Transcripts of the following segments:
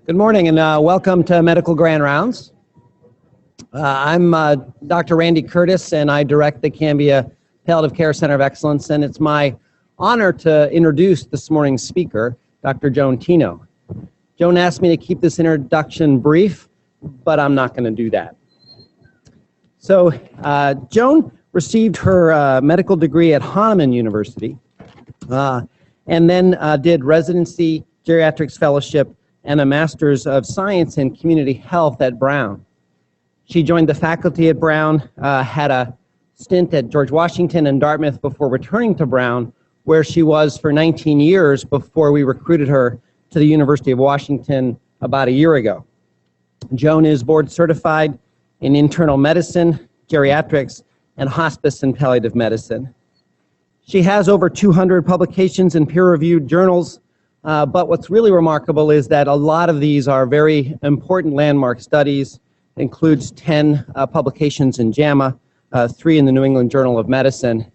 Good morning and welcome to Medical Grand Rounds. I'm Dr. Randy Curtis and I direct the CAMBIA Palliative Care Center of Excellence, and it's my honor to introduce this morning's speaker, Dr. Joan Teno. Joan asked me to keep this introduction brief, but I'm not going to do that. So Joan received her medical degree at Hahnemann University and then did residency, geriatrics fellowship, and a Master's of Science in Community Health at Brown. She joined the faculty at Brown, had a stint at George Washington and Dartmouth before returning to Brown, where she was for 19 years before we recruited her to the University of Washington about a year ago. Joan is board certified in internal medicine, geriatrics, and hospice and palliative medicine. She has over 200 publications in peer-reviewed journals, but what's really remarkable is that a lot of these are very important landmark studies. It includes 10 publications in JAMA, 3 in the New England Journal of Medicine.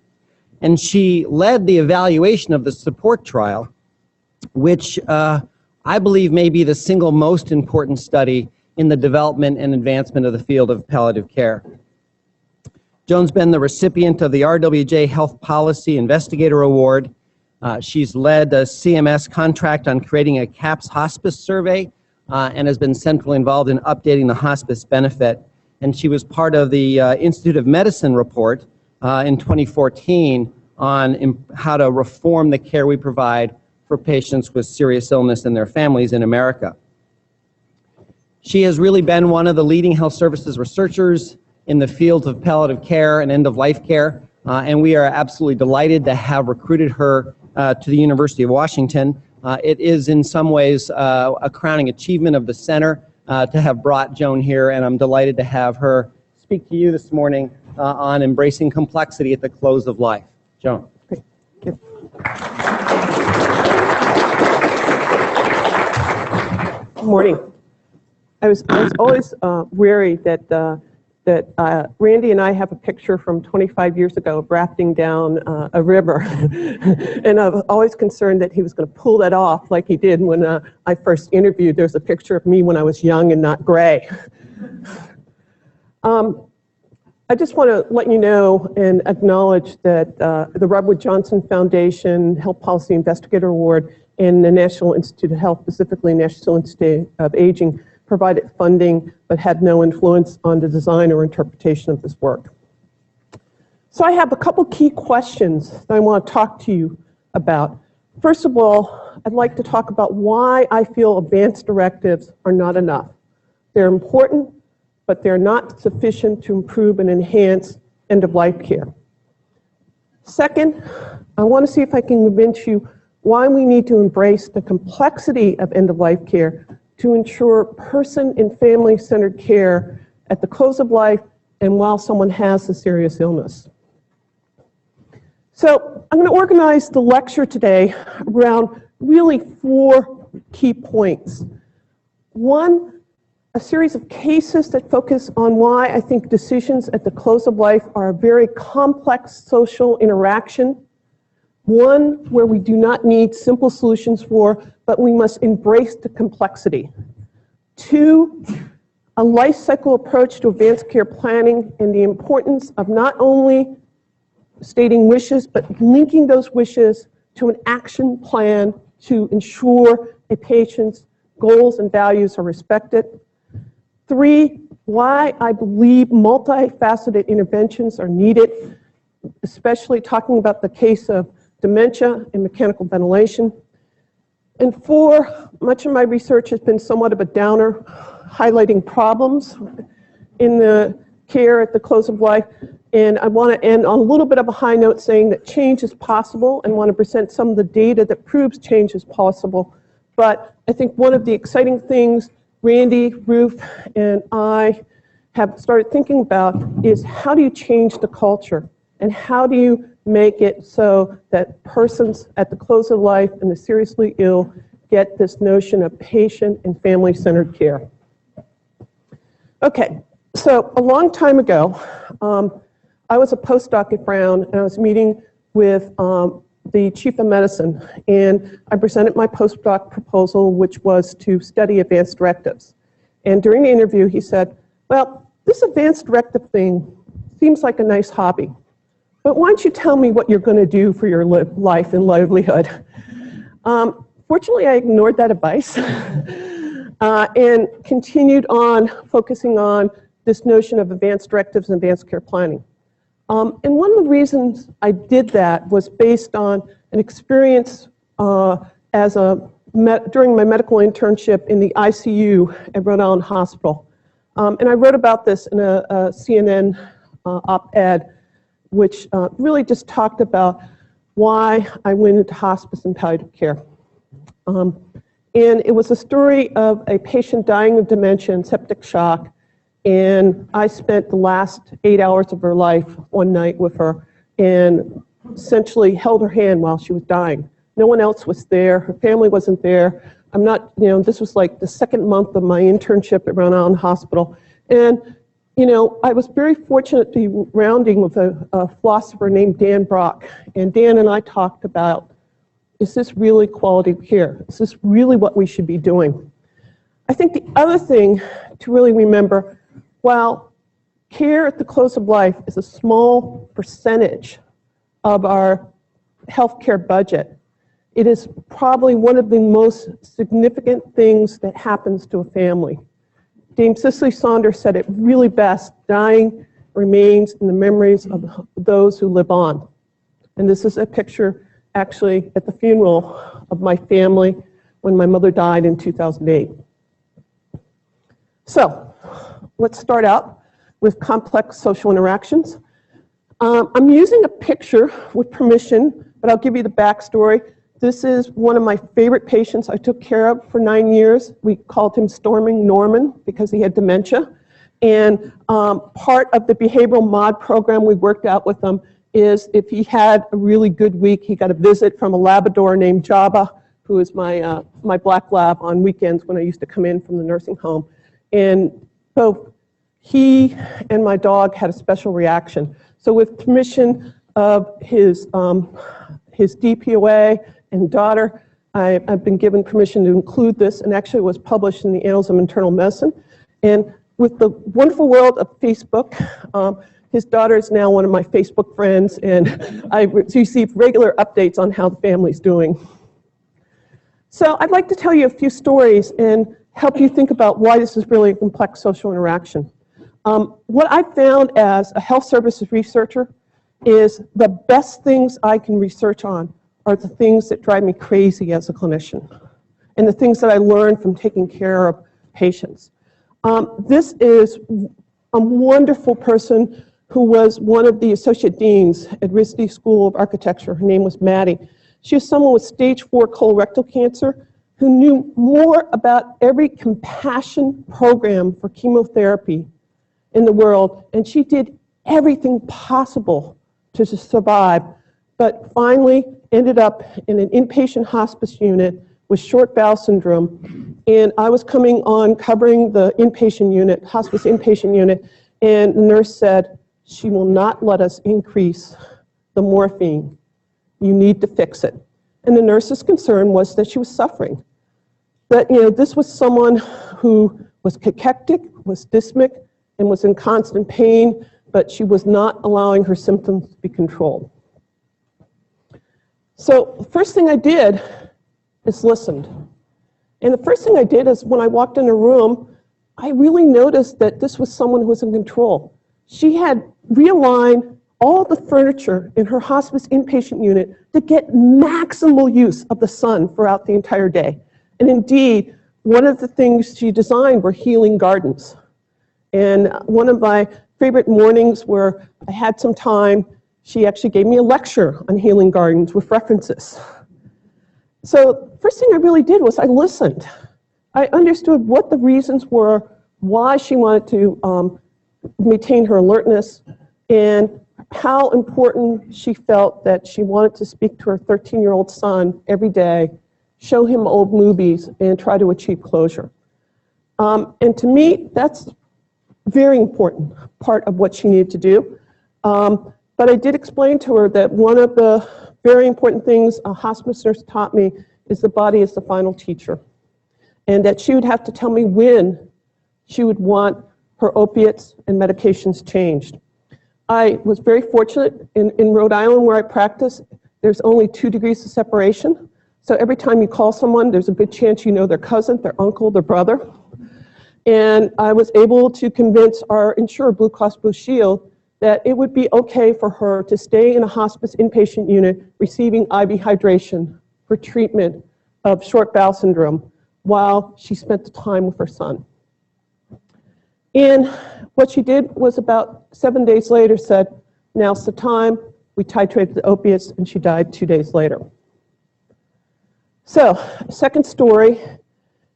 And she led the evaluation of the support trial, which I believe may be the single most important study in the development and advancement of the field of palliative care. Joan's been the recipient of the RWJ Health Policy Investigator Award. She's led a CMS contract on creating a CAPS hospice survey and has been centrally involved in updating the hospice benefit. And she was part of the Institute of Medicine report in 2014 on how to reform the care we provide for patients with serious illness and their families in America. She has really been one of the leading health services researchers in the field of palliative care and end-of-life care, and we are absolutely delighted to have recruited her to the University of Washington. It is in some ways a crowning achievement of the center to have brought Joan here, and I'm delighted to have her speak to you this morning on embracing complexity at the close of life. Joan. Great. Good. Good morning. I was always wary that Randy and I have a picture from 25 years ago of rafting down a river. And I was always concerned that he was going to pull that off like he did when I first interviewed. There's a picture of me when I was young and not gray. I just want to let you know and acknowledge that the Robert Johnson Foundation Health Policy Investigator Award and the National Institute of Health, specifically National Institute of Aging, provided funding but had no influence on the design or interpretation of this work. So I have a couple key questions that I want to talk to you about. First of all, I'd like to talk about why I feel advanced directives are not enough. They're important, but they're not sufficient to improve and enhance end-of-life care. Second, I want to see if I can convince you why we need to embrace the complexity of end-of-life care to ensure person and family-centered care at the close of life and while someone has a serious illness. So I'm going to organize the lecture today around really 4 key points. 1, a series of cases that focus on why I think decisions at the close of life are a very complex social interaction. 1 where we do not need simple solutions for, but we must embrace the complexity. 2, a life cycle approach to advanced care planning and the importance of not only stating wishes, but linking those wishes to an action plan to ensure a patient's goals and values are respected. 3, why I believe multifaceted interventions are needed, especially talking about the case of dementia and mechanical ventilation. And 4, much of my research has been somewhat of a downer, highlighting problems in the care at the close of life. And I want to end on a little bit of a high note saying that change is possible and want to present some of the data that proves change is possible. But I think one of the exciting things Randy, Ruth, and I have started thinking about is how do you change the culture and how do you make it so that persons at the close of life and the seriously ill get this notion of patient and family-centered care. Okay, so a long time ago, I was a postdoc at Brown, and I was meeting with the chief of medicine, and I presented my postdoc proposal, which was to study advanced directives. And during the interview, he said, well, this advanced directive thing seems like a nice hobby, but why don't you tell me what you're going to do for your life and livelihood? Fortunately, I ignored that advice and continued on focusing on this notion of advanced directives and advanced care planning. And one of the reasons I did that was based on an experience during my medical internship in the ICU at Rhode Island Hospital. And I wrote about this in a CNN op-ed, which really just talked about why I went into hospice and palliative care. And it was a story of a patient dying of dementia and septic shock. And I spent the last 8 hours of her life one night with her and essentially held her hand while she was dying. No one else was there. Her family wasn't there. I'm not, this was like the second month of my internship at Rhode Island Hospital. And, I was very fortunate to be rounding with a philosopher named Dan Brock. And Dan and I talked about, is this really quality care? Is this really what we should be doing? I think the other thing to really remember, while care at the close of life is a small percentage of our healthcare budget, it is probably one of the most significant things that happens to a family. Dame Cicely Saunders said it really best, dying remains in the memories of those who live on. And this is a picture actually at the funeral of my family when my mother died in 2008. So let's start out with complex social interactions. I'm using a picture with permission, but I'll give you the backstory. This is one of my favorite patients I took care of for 9 years. We called him Storming Norman because he had dementia. And part of the behavioral mod program we worked out with him is if he had a really good week, he got a visit from a Labrador named Jabba, who is my black lab on weekends when I used to come in from the nursing home. And both he and my dog had a special reaction. So with permission of his DPOA and daughter, I've been given permission to include this, and actually it was published in the Annals of Internal Medicine. And with the wonderful world of Facebook, his daughter is now one of my Facebook friends, and I receive regular updates on how the family's doing. So I'd like to tell you a few stories and help you think about why this is really a complex social interaction. What I found as a health services researcher is the best things I can research on are the things that drive me crazy as a clinician and the things that I learned from taking care of patients. This is a wonderful person who was one of the associate deans at RISD School of Architecture. Her name was Mattie. She was someone with stage 4 colorectal cancer who knew more about every compassion program for chemotherapy in the world, and she did everything possible to survive, but finally ended up in an inpatient hospice unit with short bowel syndrome. And I was coming on covering the inpatient unit, hospice inpatient unit, and the nurse said, she will not let us increase the morphine. You need to fix it. And the nurse's concern was that she was suffering. But this was someone who was cachectic, was dysmic, and was in constant pain, but she was not allowing her symptoms to be controlled. So the first thing I did is listened. And the first thing I did is when I walked in a room, I really noticed that this was someone who was in control. She had realigned all the furniture in her hospice inpatient unit to get maximal use of the sun throughout the entire day. And indeed, one of the things she designed were healing gardens. And one of my favorite mornings where I had some time, she actually gave me a lecture on healing gardens with references. So first thing I really did was I listened. I understood what the reasons were, why she wanted to maintain her alertness, and how important she felt that she wanted to speak to her 13-year-old son every day, show him old movies, and try to achieve closure. And to me, that's very important part of what she needed to do. But I did explain to her that one of the very important things a hospice nurse taught me is the body is the final teacher. And that she would have to tell me when she would want her opiates and medications changed. I was very fortunate in Rhode Island where I practice, there's only 2 degrees of separation. So every time you call someone, there's a good chance you know their cousin, their uncle, their brother. And I was able to convince our insurer, Blue Cross Blue Shield, that it would be okay for her to stay in a hospice inpatient unit receiving IV hydration for treatment of short bowel syndrome while she spent the time with her son. And what she did was about 7 days later said, now's the time. We titrated the opiates and she died 2 days later. So, second story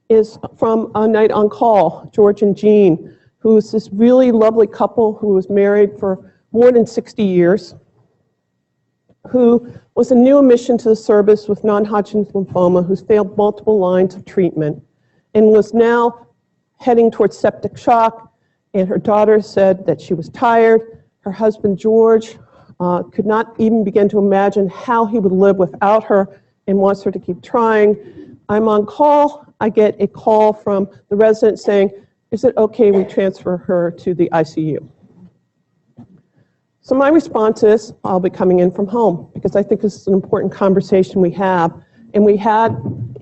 is from A Night on Call, George and Jean, who is this really lovely couple who was married for more than 60 years, who was a new admission to the service with non-Hodgkin's lymphoma, who's failed multiple lines of treatment, and was now heading towards septic shock, and her daughter said that she was tired. Her husband, George, could not even begin to imagine how he would live without her and wants her to keep trying. I'm on call. I get a call from the resident saying, is it okay we transfer her to the ICU? So my response is, I'll be coming in from home, because I think this is an important conversation we have. And we had,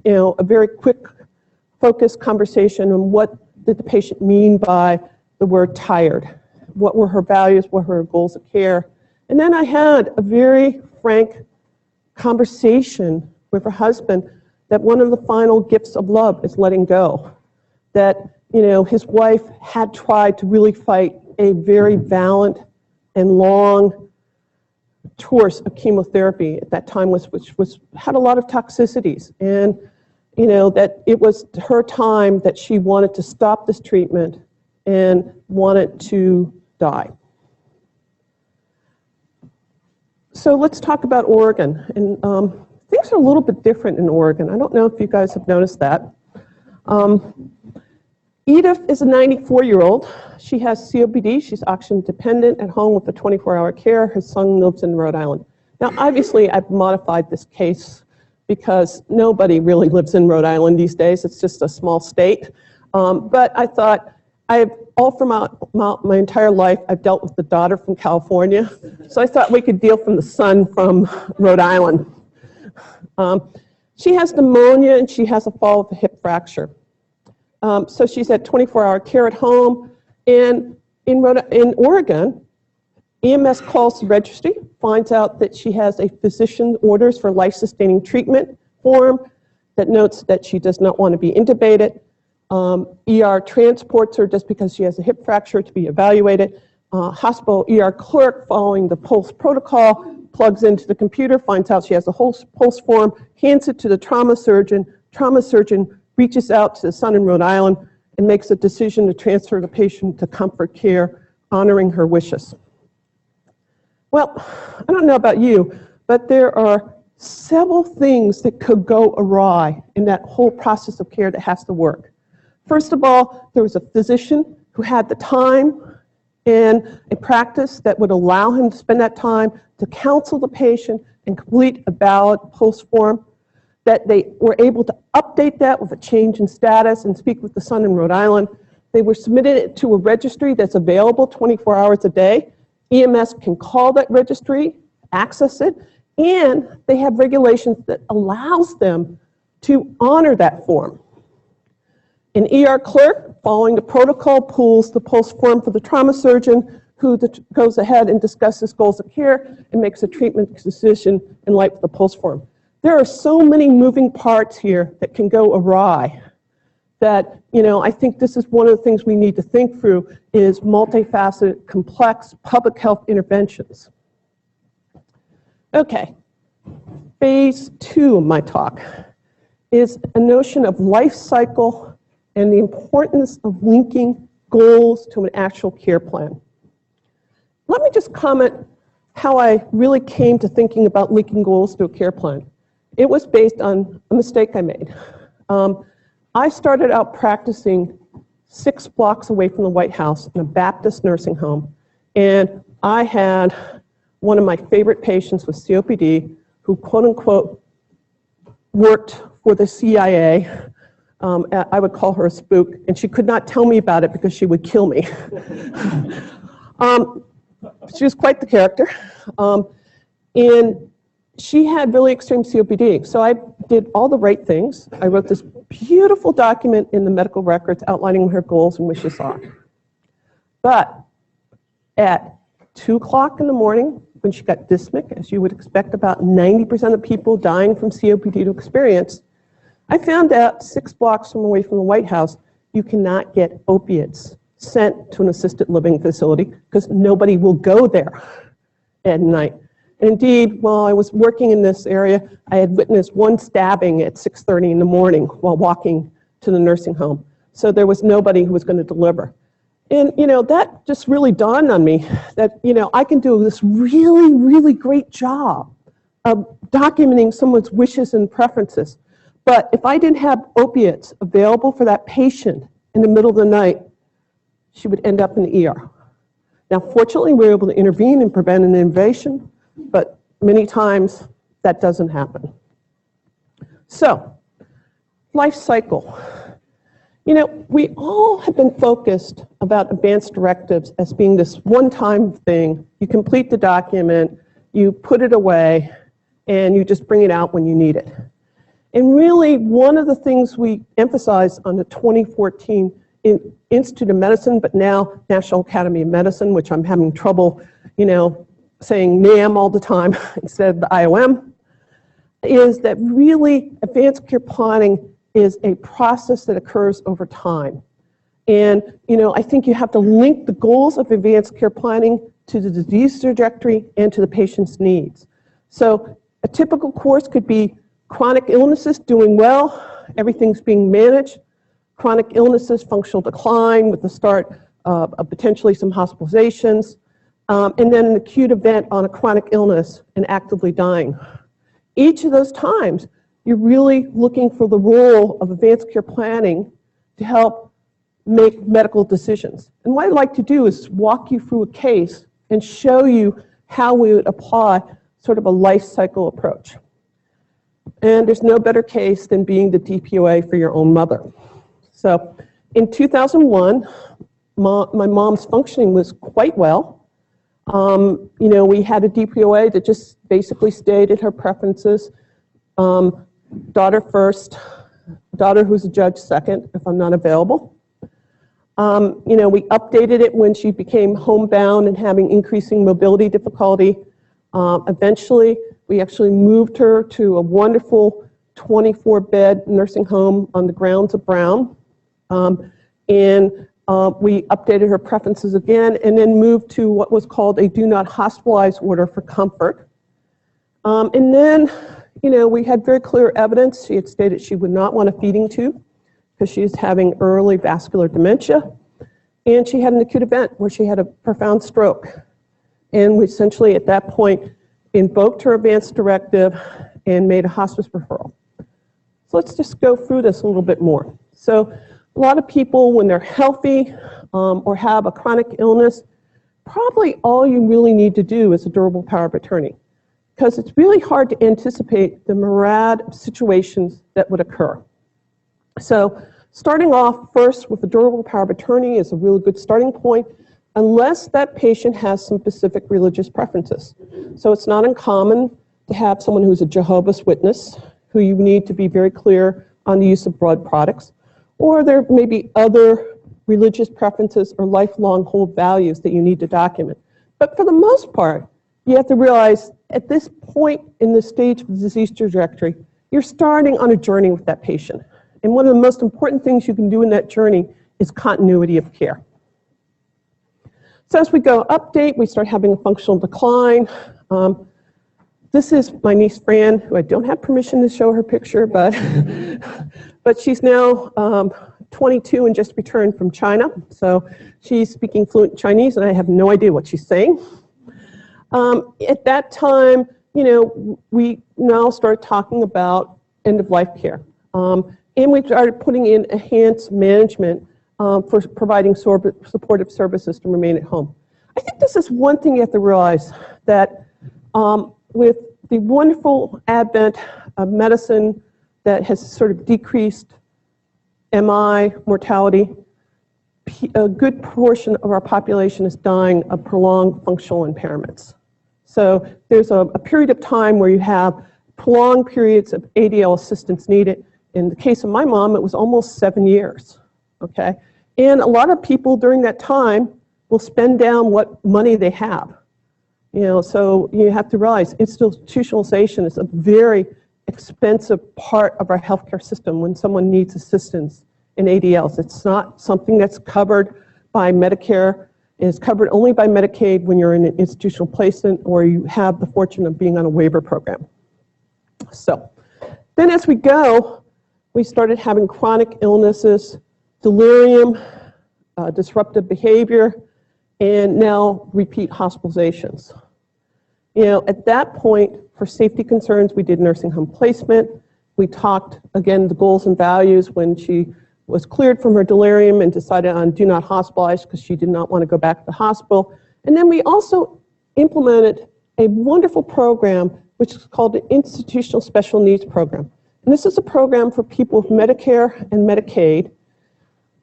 a very quick, focused conversation on what did the patient mean by the word tired. What were her values, what were her goals of care? And then I had a very frank conversation with her husband that one of the final gifts of love is letting go. That, his wife had tried to really fight a very valiant and long course of chemotherapy at that time, which had a lot of toxicities. And, that it was her time that she wanted to stop this treatment and wanted to die. So let's talk about Oregon. And things are a little bit different in Oregon. I don't know if you guys have noticed that. Edith is a 94-year-old. She has COPD. She's oxygen dependent at home with a 24-hour care. Her son lives in Rhode Island. Now, obviously, I've modified this case because nobody really lives in Rhode Island these days. It's just a small state. But I thought, all throughout my entire life, I've dealt with the daughter from California. So I thought we could deal from the son from Rhode Island. She has pneumonia and she has a fall with a hip fracture. So she's at 24-hour care at home. And in Oregon, EMS calls the registry, finds out that she has a physician orders for life-sustaining treatment form that notes that she does not want to be intubated. ER transports her just because she has a hip fracture to be evaluated. Hospital ER clerk, following the POLST protocol, plugs into the computer, finds out she has a POLST form, hands it to the trauma surgeon. Trauma surgeon reaches out to the son in Rhode Island and makes a decision to transfer the patient to comfort care, honoring her wishes. Well, I don't know about you, but there are several things that could go awry in that whole process of care that has to work. First of all, there was a physician who had the time and a practice that would allow him to spend that time to counsel the patient and complete a valid POLST form, that they were able to update that with a change in status and speak with the son in Rhode Island. They were submitted to a registry that's available 24 hours a day. EMS can call that registry, access it, and they have regulations that allows them to honor that form. An ER clerk, following the protocol, pulls the POLST form for the trauma surgeon, who goes ahead and discusses goals of care and makes a treatment decision in light of the POLST form. There are so many moving parts here that can go awry that, I think this is one of the things we need to think through is multifaceted, complex public health interventions. Okay, phase 2 of my talk is a notion of life cycle and the importance of linking goals to an actual care plan. Let me just comment how I really came to thinking about linking goals to a care plan. It was based on a mistake I made. I started out practicing 6 blocks away from the White House in a Baptist nursing home, and I had one of my favorite patients with COPD who quote unquote worked for the CIA. I would call her a spook, and she could not tell me about it because she would kill me. She was quite the character. And she had really extreme COPD. So I did all the right things. I wrote this beautiful document in the medical records outlining what her goals and wishes are. But at 2 o'clock in the morning, when she got dyspneic, as you would expect about 90% of people dying from COPD to experience, I found out 6 blocks away from the White House, you cannot get opiates sent to an assisted living facility because nobody will go there at night. And indeed, while I was working in this area, I had witnessed one stabbing at 6:30 in the morning while walking to the nursing home. So there was nobody who was going to deliver. And, that just really dawned on me that, I can do this really, really great job of documenting someone's wishes and preferences. But if I didn't have opiates available for that patient in the middle of the night, she would end up in the ER. Now, fortunately, we were able to intervene and prevent an invasion, but many times that doesn't happen. So, life cycle. We all have been focused about advanced directives as being this one-time thing. You complete the document, you put it away, and you just bring it out when you need it. And really, one of the things we emphasized on the 2014 Institute of Medicine, but now National Academy of Medicine, which I'm having trouble, saying NAM all the time instead of the IOM, is that really advanced care planning is a process that occurs over time. And, I think you have to link the goals of advanced care planning to the disease trajectory and to the patient's needs. So a typical course could be chronic illnesses doing well, everything's being managed, chronic illnesses, functional decline with the start of potentially some hospitalizations, and then an acute event on a chronic illness and actively dying. Each of those times, you're really looking for the role of advanced care planning to help make medical decisions. And what I'd like to do is walk you through a case and show you how we would apply sort of a life cycle approach. And there's no better case than being the DPOA for your own mother. So in 2001, my mom's functioning was quite well. We had a DPOA that just basically stated her preferences. Daughter first, daughter who's a judge second, if I'm not available. We updated it when she became homebound and having increasing mobility difficulty. Eventually, we actually moved her to a wonderful 24-bed nursing home on the grounds of Brown. We updated her preferences again and then moved to what was called a do not hospitalize order for comfort. And then, we had very clear evidence. She had stated she would not want a feeding tube because she was having early vascular dementia. And she had an acute event where she had a profound stroke. And we essentially, at that point, invoked her advanced directive and made a hospice referral. So let's just go through this a little bit more. So a lot of people, when they're healthy or have a chronic illness, probably all you really need to do is a durable power of attorney, because it's really hard to anticipate the myriad of situations that would occur. So starting off first with a durable power of attorney is a really good starting point, unless that patient has some specific religious preferences. So it's not uncommon to have someone who's a Jehovah's Witness, who you need to be very clear on the use of blood products, or there may be other religious preferences or lifelong hold values that you need to document. But for the most part, you have to realize at this point in the stage of the disease trajectory, you're starting on a journey with that patient. And one of the most important things you can do in that journey is continuity of care. So as we go update, we start having a functional decline. This is my niece Fran, who I don't have permission to show her picture, but she's now 22 and just returned from China. So she's speaking fluent Chinese, and I have no idea what she's saying. At that time, we now start talking about end-of-life care. And we started putting in enhanced management for providing supportive services to remain at home. I think this is one thing you have to realize, that with the wonderful advent of medicine that has sort of decreased MI, mortality, a good portion of our population is dying of prolonged functional impairments. So there's a period of time where you have prolonged periods of ADL assistance needed. In the case of my mom, it was almost 7 years, okay? And a lot of people during that time will spend down what money they have. You know, so you have to realize institutionalization is a very expensive part of our healthcare system when someone needs assistance in ADLs. It's not something that's covered by Medicare. It's covered only by Medicaid when you're in an institutional placement or you have the fortune of being on a waiver program. So then as we go, we started having chronic illnesses, delirium, disruptive behavior, and now repeat hospitalizations. You know, at that point, for safety concerns, we did nursing home placement. We talked, again, the goals and values when she was cleared from her delirium and decided on do not hospitalize because she did not want to go back to the hospital. And then we also implemented a wonderful program which is called the Institutional Special Needs Program. And this is a program for people with Medicare and Medicaid.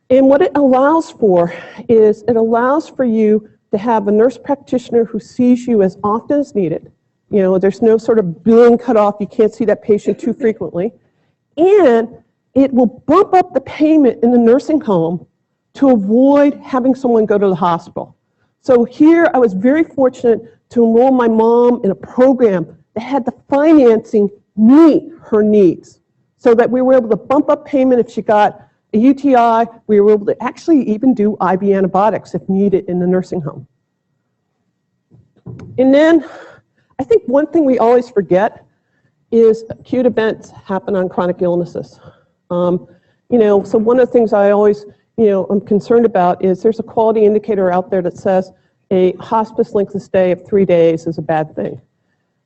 And what it allows for is it allows for you to have a nurse practitioner who sees you as often as needed. You know, there's no sort of billing cutoff. You can't see that patient too frequently. And it will bump up the payment in the nursing home to avoid having someone go to the hospital. So here I was very fortunate to enroll my mom in a program that had the financing meet her needs so that we were able to bump up payment if she got a UTI. We were able to actually even do IV antibiotics if needed in the nursing home. And then I think one thing we always forget is acute events happen on chronic illnesses. You know, so one of the things I always, I'm concerned about is there's a quality indicator out there that says a hospice length of stay of 3 days is a bad thing.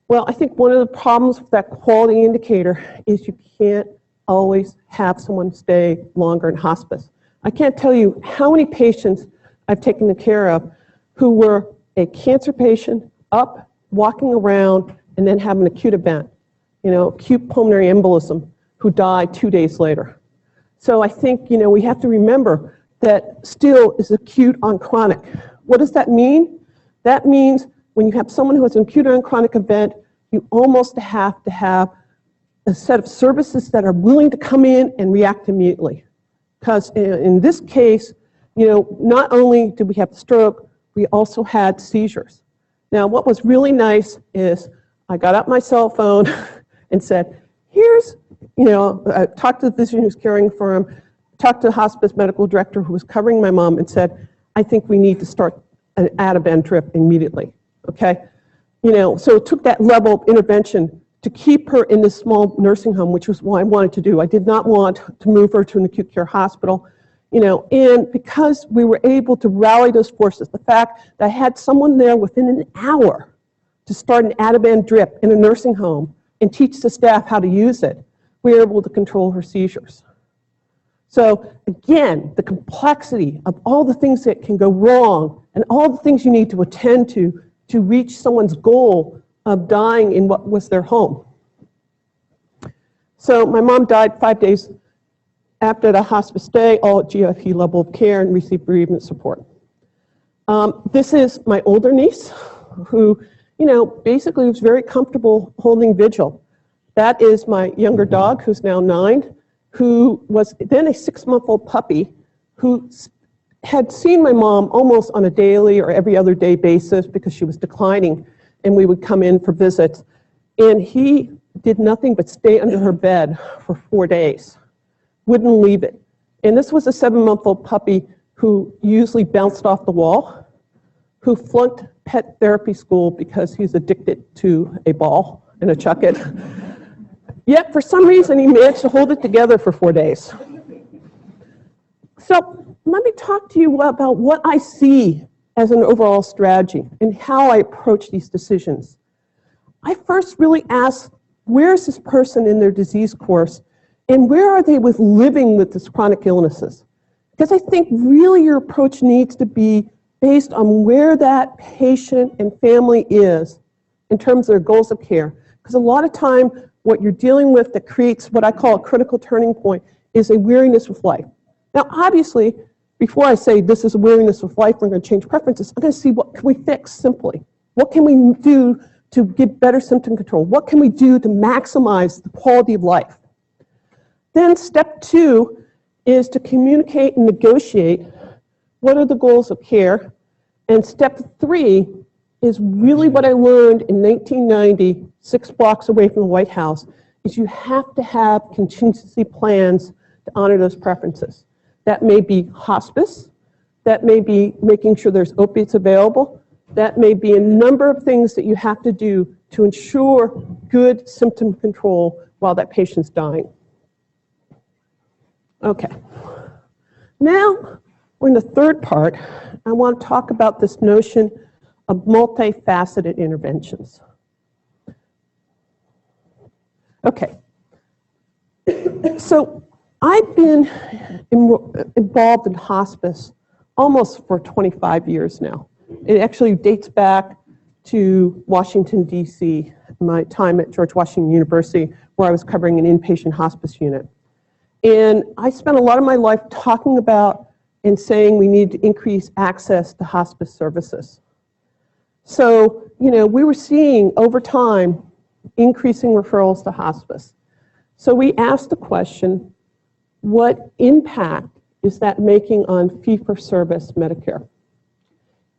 Well, I think one of the problems with that quality indicator is you can't always have someone stay longer in hospice. I can't tell you how many patients I've taken care of who were a cancer patient, up, walking around, and then have an acute event, acute pulmonary embolism, who died 2 days later. So I think, we have to remember that still is acute on chronic. What does that mean? That means when you have someone who has an acute on chronic event, you almost have to have a set of services that are willing to come in and react immediately. Because in this case, not only did we have the stroke, we also had seizures. Now, what was really nice is I got out my cell phone and said, here's, I talked to the physician who's caring for him, talked to the hospice medical director who was covering my mom and said, I think we need to start an out-of-band trip immediately, okay? So it took that level of intervention to keep her in this small nursing home, which was what I wanted to do. I did not want to move her to an acute care hospital, and because we were able to rally those forces, the fact that I had someone there within an hour to start an out-of-band drip in a nursing home and teach the staff how to use it, we were able to control her seizures. So again, the complexity of all the things that can go wrong and all the things you need to attend to reach someone's goal of dying in what was their home. So my mom died 5 days after the hospice stay, all at GFE level of care, and received bereavement support. This is my older niece who, basically was very comfortable holding vigil. That is my younger dog, who's now 9, who was then a 6-month-old puppy who had seen my mom almost on a daily or every other day basis because she was declining, and we would come in for visits. And he did nothing but stay under her bed for 4 days, wouldn't leave it. And this was a 7-month-old puppy who usually bounced off the wall, who flunked pet therapy school because he's addicted to a ball and a chuck-it. Yet, for some reason, he managed to hold it together for 4 days. So let me talk to you about what I see as an overall strategy and how I approach these decisions. I first really ask, where is this person in their disease course, and where are they with living with these chronic illnesses? Because I think really your approach needs to be based on where that patient and family is in terms of their goals of care. Because a lot of time, what you're dealing with that creates what I call a critical turning point is a weariness with life. Now, obviously, before I say this is a weariness with life, we're going to change preferences, I'm going to see what can we fix simply. What can we do to get better symptom control? What can we do to maximize the quality of life? Then step 2 is to communicate and negotiate what are the goals of care. And step 3 is really what I learned in 1990, 6 blocks away from the White House, is you have to have contingency plans to honor those preferences. That may be hospice, that may be making sure there's opiates available, that may be a number of things that you have to do to ensure good symptom control while that patient's dying. Okay. Now, we're in the third part. I want to talk about this notion of multifaceted interventions. Okay. So I've been involved in hospice almost for 25 years now. It actually dates back to Washington, D.C., my time at George Washington University, where I was covering an inpatient hospice unit. And I spent a lot of my life talking about and saying we need to increase access to hospice services. So, you know, we were seeing over time increasing referrals to hospice. So we asked the question, what impact is that making on fee-for-service Medicare?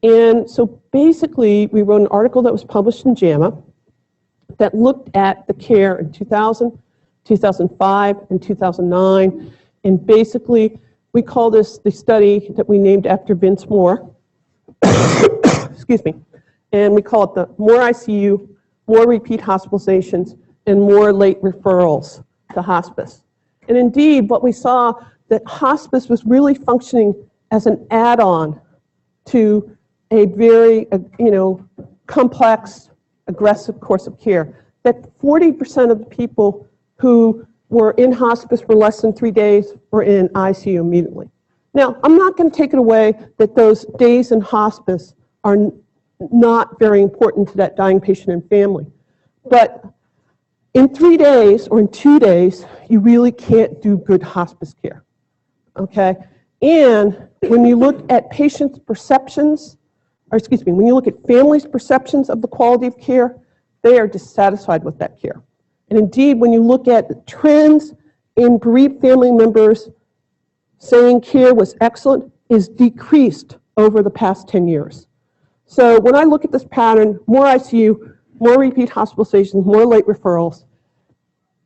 And so basically, we wrote an article that was published in JAMA that looked at the care in 2000, 2005, and 2009. And basically, we call this the study that we named after Vince Moore. Excuse me. And we call it the more ICU, more repeat hospitalizations, and more late referrals to hospice. And indeed, what we saw that hospice was really functioning as an add-on to a very, complex, aggressive course of care. That 40% of the people who were in hospice for less than 3 days were in ICU immediately. Now, I'm not going to take it away that those days in hospice are not very important to that dying patient and family. But in 3 days or in 2 days, you really can't do good hospice care, okay? And when you look at patients' perceptions, when you look at families' perceptions of the quality of care, they are dissatisfied with that care. And indeed, when you look at the trends in bereaved family members saying care was excellent, is decreased over the past 10 years. So when I look at this pattern, more ICU, more repeat hospitalizations, more late referrals,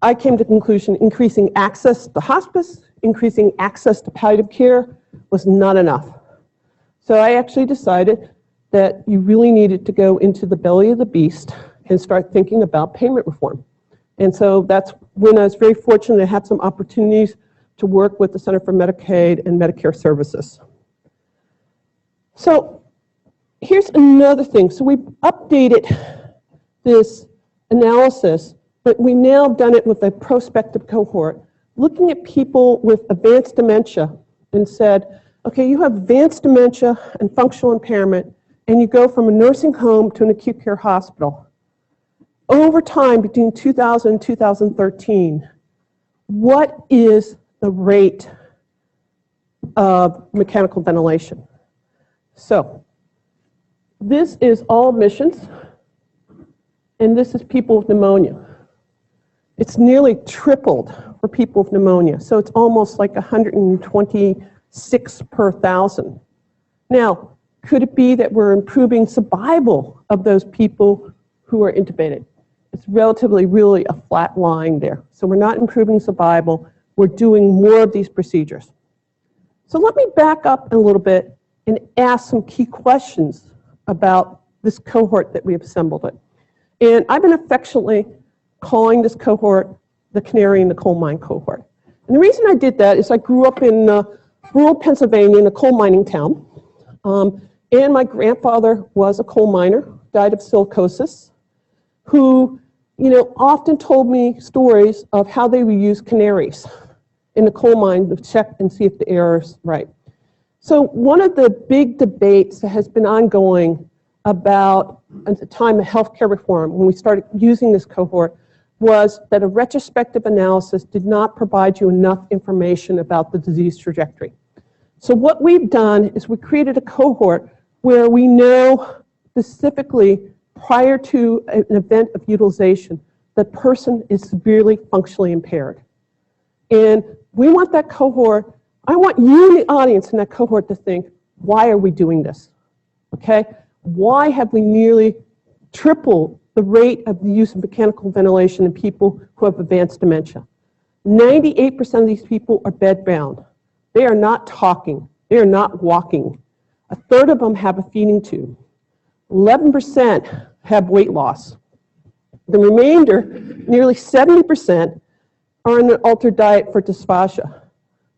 I came to the conclusion increasing access to hospice, increasing access to palliative care was not enough. So I actually decided that you really needed to go into the belly of the beast and start thinking about payment reform. And so that's when I was very fortunate to have some opportunities to work with the Center for Medicaid and Medicare Services. So here's another thing. So we've updated this analysis, but we now done it with a prospective cohort, looking at people with advanced dementia and said, okay, you have advanced dementia and functional impairment, and you go from a nursing home to an acute care hospital. Over time, between 2000 and 2013, what is the rate of mechanical ventilation? So this is all admissions, and this is people with pneumonia. It's nearly tripled for people with pneumonia, so it's almost like 126 per 1,000. Now, could it be that we're improving survival of those people who are intubated? It's relatively really a flat line there. So we're not improving survival, we're doing more of these procedures. So let me back up a little bit and ask some key questions about this cohort that we have assembled it. And I've been affectionately calling this cohort the canary in the coal mine cohort. And the reason I did that is I grew up in rural Pennsylvania in a coal mining town. And my grandfather was a coal miner, died of silicosis, who, often told me stories of how they would use canaries in the coal mine to check and see if the air is right. So one of the big debates that has been ongoing about at the time of healthcare reform, when we started using this cohort, was that a retrospective analysis did not provide you enough information about the disease trajectory. So what we've done is we created a cohort where we know specifically prior to an event of utilization, the person is severely functionally impaired. And we want that cohort, I want you, the audience in that cohort, to think, why are we doing this? Okay? Why have we nearly tripled the rate of the use of mechanical ventilation in people who have advanced dementia? 98% of these people are bedbound. They are not talking. They are not walking. A third of them have a feeding tube. 11% have weight loss. The remainder, nearly 70%, are on an altered diet for dysphagia.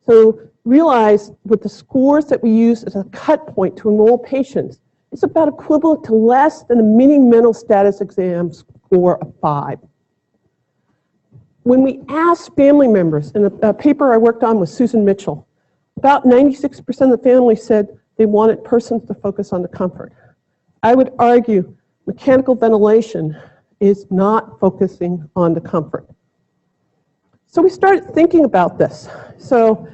So realize with the scores that we use as a cut point to enroll patients, it's about equivalent to less than a mini mental status exam score of 5. When we asked family members, in a paper I worked on with Susan Mitchell, about 96% of the family said they wanted persons to focus on the comfort. I would argue mechanical ventilation is not focusing on the comfort. So we started thinking about this. So,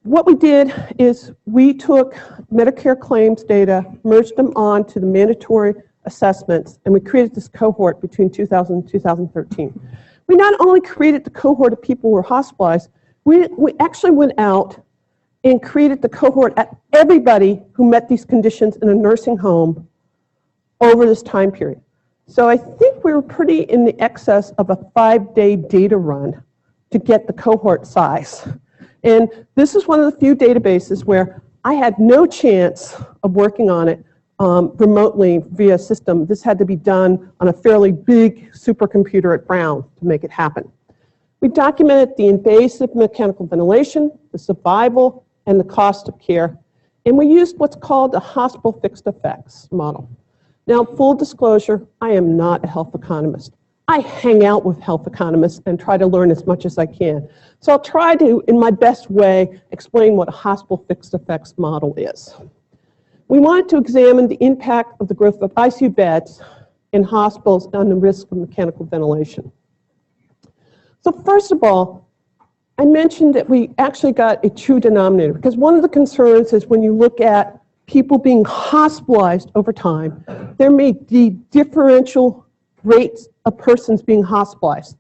what we did is we took Medicare claims data, merged them onto the mandatory assessments, and we created this cohort between 2000 and 2013. We not only created the cohort of people who were hospitalized, we actually went out and created the cohort at everybody who met these conditions in a nursing home over this time period. So I think we were pretty in the excess of a 5-day data run to get the cohort size. And this is one of the few databases where I had no chance of working on it remotely via system. This had to be done on a fairly big supercomputer at Brown to make it happen. We documented the invasive mechanical ventilation, the survival, and the cost of care. And we used what's called a hospital fixed effects model. Now, full disclosure, I am not a health economist. I hang out with health economists and try to learn as much as I can. So I'll try to, in my best way, explain what a hospital fixed effects model is. We wanted to examine the impact of the growth of ICU beds in hospitals on the risk of mechanical ventilation. So first of all, I mentioned that we actually got a true denominator, because one of the concerns is when you look at people being hospitalized over time, there may be differential rates of persons being hospitalized.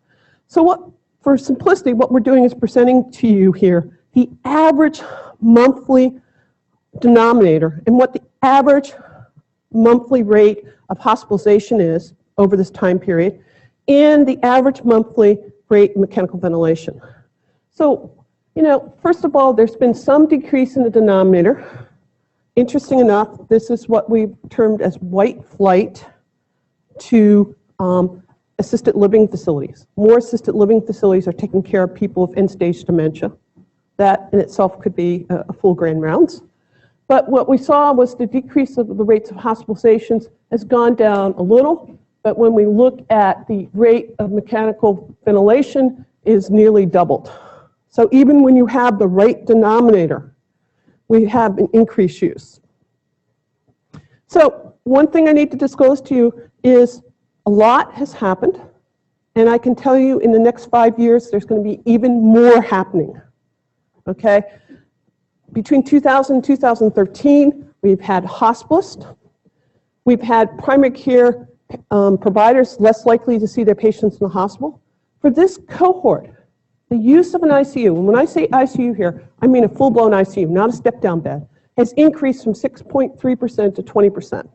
So for simplicity, what we're doing is presenting to you here the average monthly denominator and what the average monthly rate of hospitalization is over this time period, and the average monthly rate of mechanical ventilation. So, first of all, there's been some decrease in the denominator. Interesting enough, this is what we've termed as white flight to assisted living facilities. More assisted living facilities are taking care of people with end-stage dementia. That in itself could be a full grand rounds. But what we saw was the decrease of the rates of hospitalizations has gone down a little, but when we look at the rate of mechanical ventilation is nearly doubled. So even when you have the right denominator, we have an increased use. So one thing I need to disclose to you is a lot has happened, and I can tell you in the next 5 years, there's going to be even more happening, okay? Between 2000 and 2013, we've had hospitalists, we've had primary care providers less likely to see their patients in the hospital. For this cohort, the use of an ICU, and when I say ICU here, I mean a full-blown ICU, not a step-down bed, has increased from 6.3% to 20%.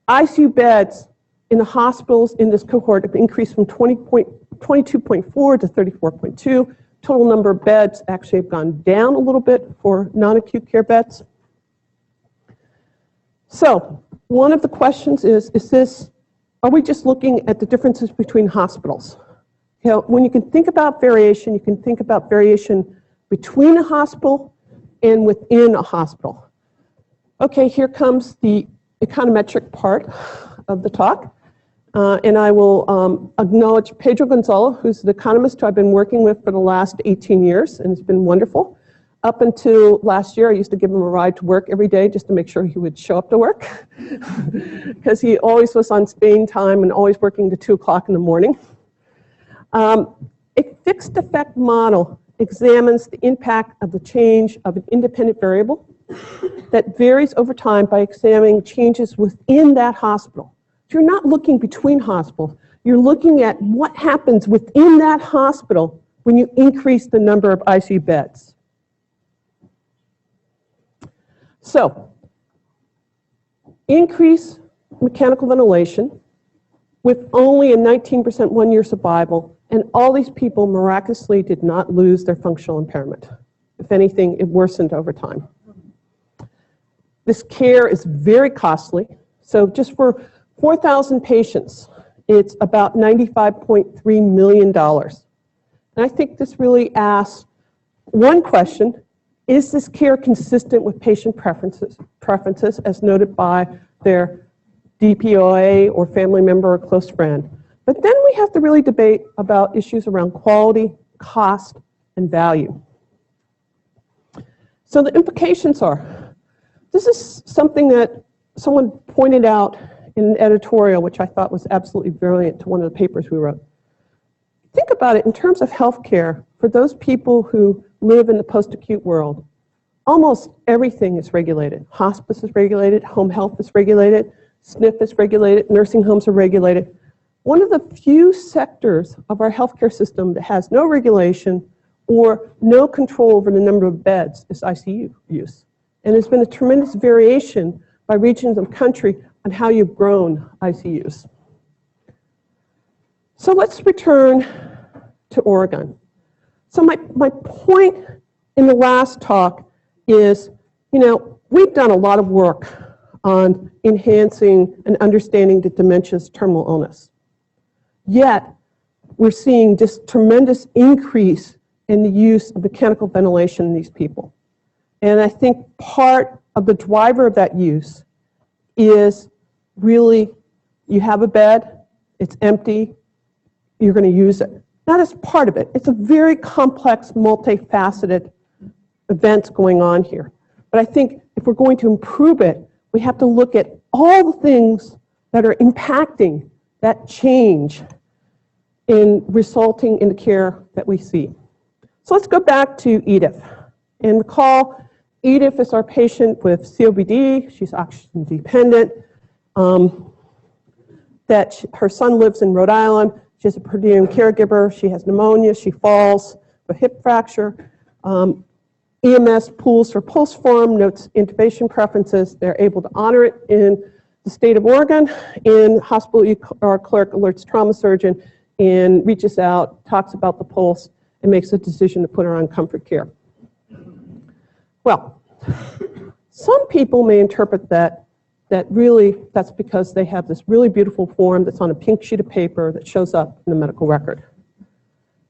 ICU beds in the hospitals in this cohort have increased from 22.4 to 34.2. Total number of beds actually have gone down a little bit for non-acute care beds. So one of the questions is are we just looking at the differences between hospitals? When you can think about variation, you can think about variation between a hospital and within a hospital. Okay, here comes the econometric part of the talk. And I will acknowledge Pedro Gonzalo, who's the economist who I've been working with for the last 18 years, and it's been wonderful. Up until last year, I used to give him a ride to work every day just to make sure he would show up to work, because he always was on Spain time and always working to 2 o'clock in the morning. A fixed effect model examines the impact of the change of an independent variable that varies over time by examining changes within that hospital. So you're not looking between hospitals. You're looking at what happens within that hospital when you increase the number of ICU beds. So, increase mechanical ventilation with only a 19% one-year survival, and all these people miraculously did not lose their functional impairment. If anything, it worsened over time. This care is very costly. So just for 4,000 patients, it's about $95.3 million. And I think this really asks one question: is this care consistent with patient preferences as noted by their DPOA or family member or close friend? But then we have to really debate about issues around quality, cost, and value. So the implications are, this is something that someone pointed out in an editorial, which I thought was absolutely brilliant, to one of the papers we wrote. Think about it in terms of healthcare for those people who live in the post-acute world. Almost everything is regulated. Hospice is regulated, home health is regulated, SNF is regulated, nursing homes are regulated. One of the few sectors of our healthcare system that has no regulation or no control over the number of beds is ICU use. And there's been a tremendous variation by regions of the country on how you've grown ICUs. So let's return to Oregon. So my point in the last talk is, we've done a lot of work on enhancing and understanding that dementia is terminal illness. Yet, we're seeing this tremendous increase in the use of mechanical ventilation in these people. And I think part of the driver of that use is really, you have a bed, it's empty, you're going to use it. That is part of it. It's a very complex, multifaceted events going on here. But I think if we're going to improve it, we have to look at all the things that are impacting that change in resulting in the care that we see. So let's go back to Edith. And recall, Edith is our patient with COPD. She's oxygen dependent. Her son lives in Rhode Island. She has a per diem caregiver. She has pneumonia. She falls with a hip fracture. EMS pools her POLST Form, notes intubation preferences. They're able to honor it in the state of Oregon. In hospital, our clerk alerts trauma surgeon and reaches out, talks about the pulse, and makes a decision to put her on comfort care. Well, some people may interpret that really that's because they have this really beautiful form that's on a pink sheet of paper that shows up in the medical record.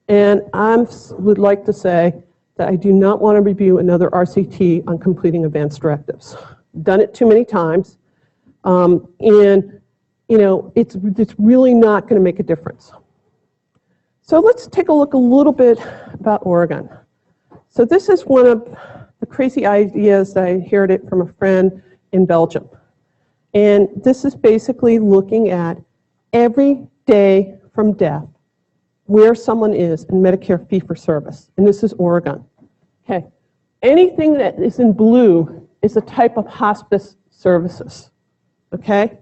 And I would like to say that I do not want to review another RCT on completing advanced directives. Done it too many times, and it's really not going to make a difference. So let's take a look a little bit about Oregon. So this is one of the crazy ideas that I inherited from a friend in Belgium. And this is basically looking at every day from death where someone is in Medicare fee-for-service, and this is Oregon. Okay, anything that is in blue is a type of hospice services, okay?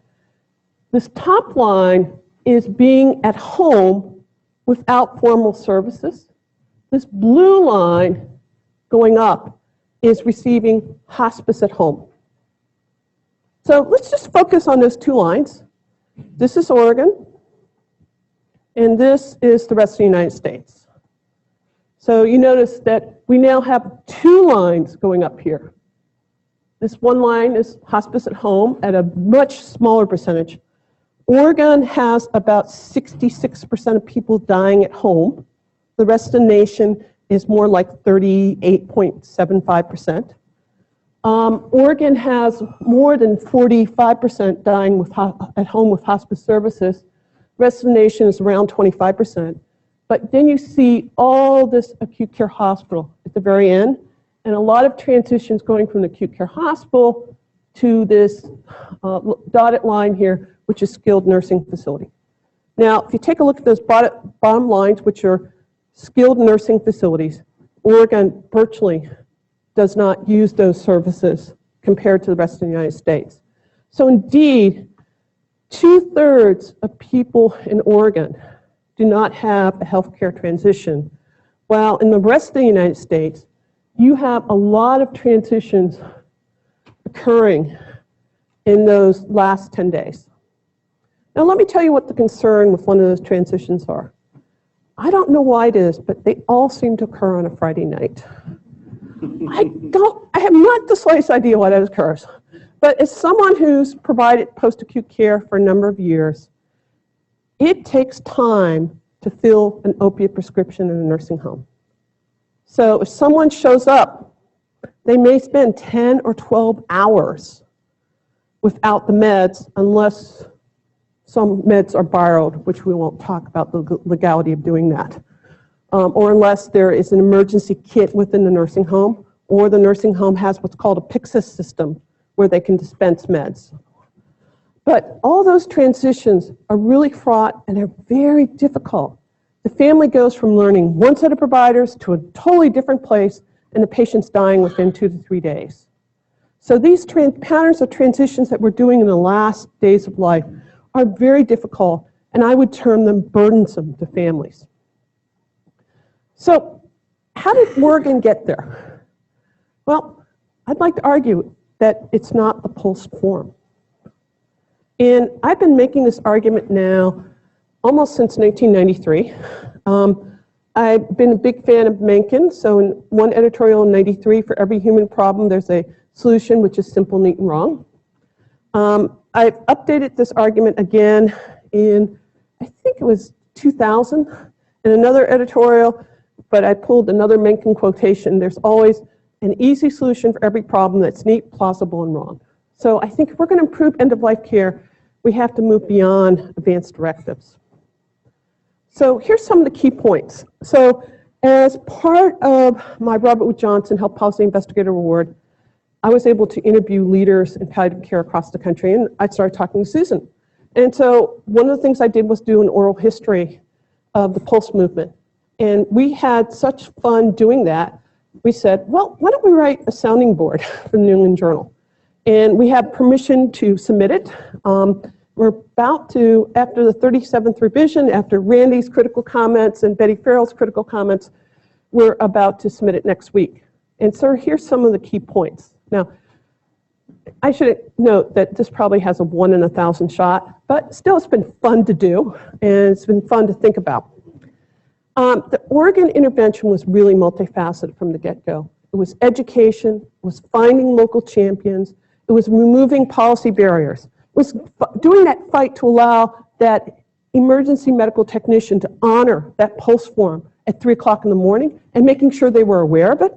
This top line is being at home without formal services. This blue line going up is receiving hospice at home. So let's just focus on those two lines. This is Oregon, and this is the rest of the United States. So you notice that we now have two lines going up here. This one line is hospice at home at a much smaller percentage. Oregon has about 66% of people dying at home. The rest of the nation is more like 38.75%. Oregon has more than 45% dying at home with hospice services. The rest of the nation is around 25%. But then you see all this acute care hospital at the very end, and a lot of transitions going from the acute care hospital to this dotted line here, which is skilled nursing facility. Now, if you take a look at those bottom lines, which are skilled nursing facilities, Oregon virtually does not use those services compared to the rest of the United States. So indeed, 2/3 of people in Oregon do not have a healthcare transition, while in the rest of the United States, you have a lot of transitions occurring in those last 10 days. Now let me tell you what the concern with one of those transitions are. I don't know why it is, but they all seem to occur on a Friday night. I have not the slightest idea why that occurs. But as someone who's provided post-acute care for a number of years, it takes time to fill an opiate prescription in a nursing home. So if someone shows up, they may spend 10 or 12 hours without the meds unless some meds are borrowed, which we won't talk about the legality of doing that. Or unless there is an emergency kit within the nursing home, or the nursing home has what's called a Pyxis system where they can dispense meds. But all those transitions are really fraught and they're very difficult. The family goes from learning one set of providers to a totally different place, and the patient's dying within 2 to 3 days. So these patterns of transitions that we're doing in the last days of life are very difficult, and I would term them burdensome to families. So how did Oregon get there? Well, I'd like to argue that it's not the POLST Form. And I've been making this argument now almost since 1993. I've been a big fan of Mencken, so in one editorial in 93, for every human problem, there's a solution which is simple, neat, and wrong. I've updated this argument again in, I think it was 2000, in another editorial, but I pulled another Mencken quotation. There's always an easy solution for every problem that's neat, plausible, and wrong. So I think if we're going to improve end-of-life care, we have to move beyond advanced directives. So here's some of the key points. So as part of my Robert Wood Johnson Health Policy Investigator Award, I was able to interview leaders in palliative care across the country, and I started talking to Susan. And so one of the things I did was do an oral history of the POLST movement. And we had such fun doing that. We said, well, why don't we write a sounding board for the New England Journal? And we have permission to submit it. We're about to, after the 37th revision, after Randy's critical comments and Betty Farrell's critical comments, we're about to submit it next week. And so here's some of the key points. Now, I should note that this probably has a 1 in 1,000 shot, but still it's been fun to do, and it's been fun to think about. The Oregon intervention was really multifaceted from the get-go. It was education, it was finding local champions, it was removing policy barriers, it was doing that fight to allow that emergency medical technician to honor that POLST form at 3 o'clock in the morning and making sure they were aware of it.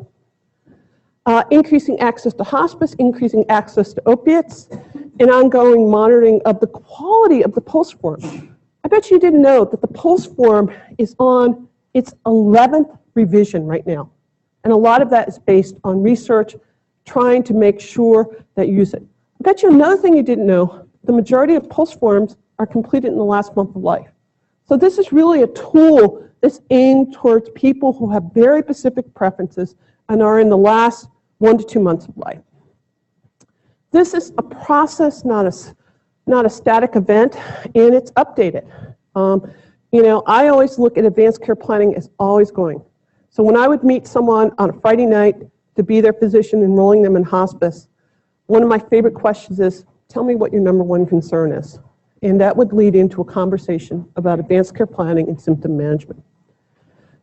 Increasing access to hospice, increasing access to opiates, and ongoing monitoring of the quality of the POLST form. I bet you didn't know that the POLST form is on its 11th revision right now. And a lot of that is based on research, trying to make sure that you use it. I bet you another thing you didn't know, the majority of POLST forms are completed in the last month of life. So this is really a tool that's aimed towards people who have very specific preferences and are in the last 1 to 2 months of life. This is a process, not a static event, and it's updated. You know, I always look at advanced care planning as always going. So when I would meet someone on a Friday night to be their physician enrolling them in hospice, one of my favorite questions is, tell me what your #1 concern is. And that would lead into a conversation about advanced care planning and symptom management.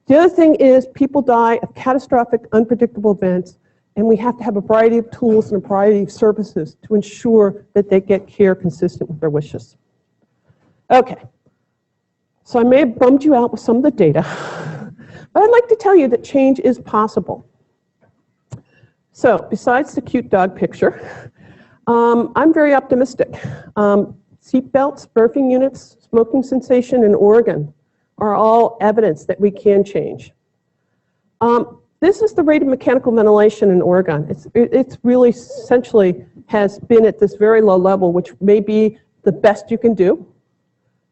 The other thing is people die of catastrophic, unpredictable events, and we have to have a variety of tools and a variety of services to ensure that they get care consistent with their wishes. Okay, so I may have bummed you out with some of the data, but I'd like to tell you that change is possible. So besides the cute dog picture, I'm very optimistic. Seatbelts, birthing units, smoking cessation in Oregon are all evidence that we can change. This is the rate of mechanical ventilation in Oregon. It's really essentially has been at this very low level, which may be the best you can do,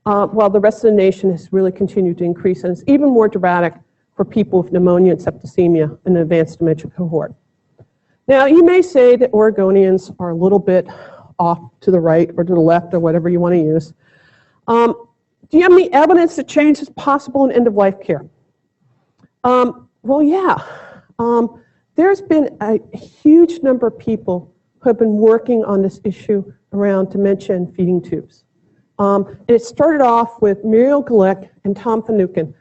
while the rest of the nation has really continued to increase. And it's even more dramatic for people with pneumonia and septicemia in the advanced dementia cohort. Now, you may say that Oregonians are a little bit off to the right or to the left or whatever you want to use. Do you have any evidence that change is possible in end-of-life care? Well, yeah. There's been a huge number of people who have been working on this issue around dementia and feeding tubes. And it started off with Muriel Galick and Tom Finucane,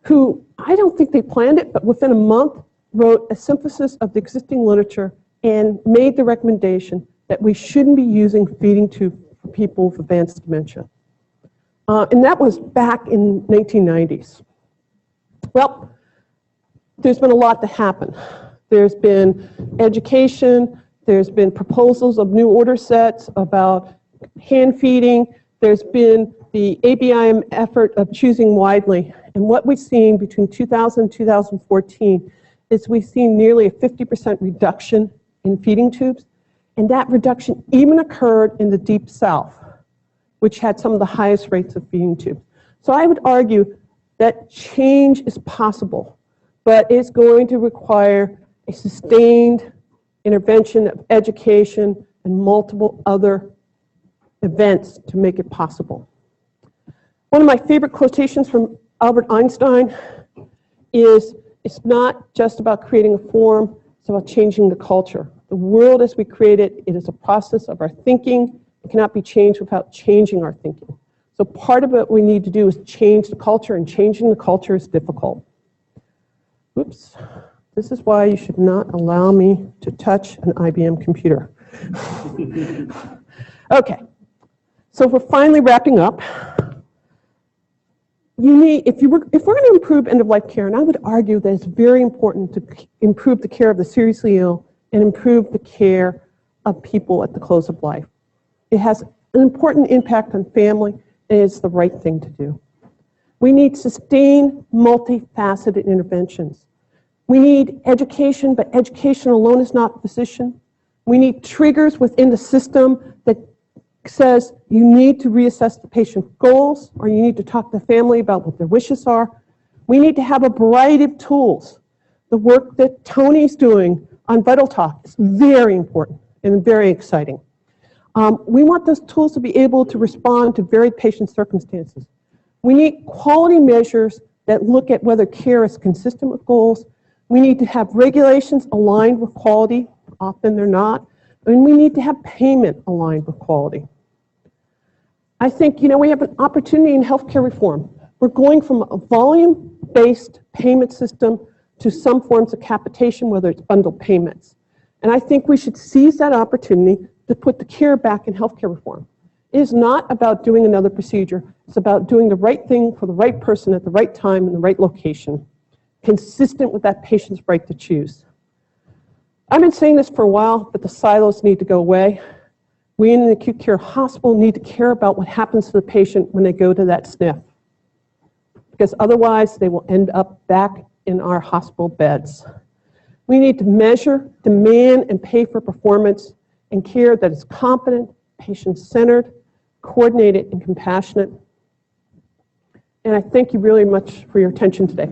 who I don't think they planned it, but within a month wrote a synthesis of the existing literature and made the recommendation that we shouldn't be using feeding tubes for people with advanced dementia. And that was back in 1990s. Well, there's been a lot to happen. There's been education, there's been proposals of new order sets about hand feeding, there's been the ABIM effort of choosing widely. And what we've seen between 2000 and 2014 is we've seen nearly a 50% reduction in feeding tubes. And that reduction even occurred in the Deep South, which had some of the highest rates of feeding tubes. So I would argue that change is possible, but it's going to require a sustained intervention of education and multiple other events to make it possible. One of my favorite quotations from Albert Einstein is, it's not just about creating a form, it's about changing the culture. The world as we create it, it is a process of our thinking. It cannot be changed without changing our thinking. So part of what we need to do is change the culture, and changing the culture is difficult. Oops. This is why you should not allow me to touch an IBM computer. Okay. So we're finally wrapping up. If we're going to improve end-of-life care, and I would argue that it's very important to improve the care of the seriously ill and improve the care of people at the close of life. It has an important impact on family, and it's the right thing to do. We need sustained, multifaceted interventions. We need education, but education alone is not physician. We need triggers within the system that says you need to reassess the patient's goals, or you need to talk to the family about what their wishes are. We need to have a variety of tools. The work that Tony's doing on Vital Talk is very important and very exciting. We want those tools to be able to respond to varied patient circumstances. We need quality measures that look at whether care is consistent with goals. We need to have regulations aligned with quality. Often they're not. And we need to have payment aligned with quality. I think, we have an opportunity in healthcare reform. We're going from a volume-based payment system to some forms of capitation, whether it's bundled payments. And I think we should seize that opportunity to put the care back in healthcare reform. It is not about doing another procedure. It's about doing the right thing for the right person at the right time in the right location, consistent with that patient's right to choose. I've been saying this for a while, but the silos need to go away. We in an acute care hospital need to care about what happens to the patient when they go to that SNF, because otherwise they will end up back in our hospital beds. We need to measure, demand, and pay for performance and care that is competent, patient-centered, coordinated, and compassionate. And I thank you really much for your attention today.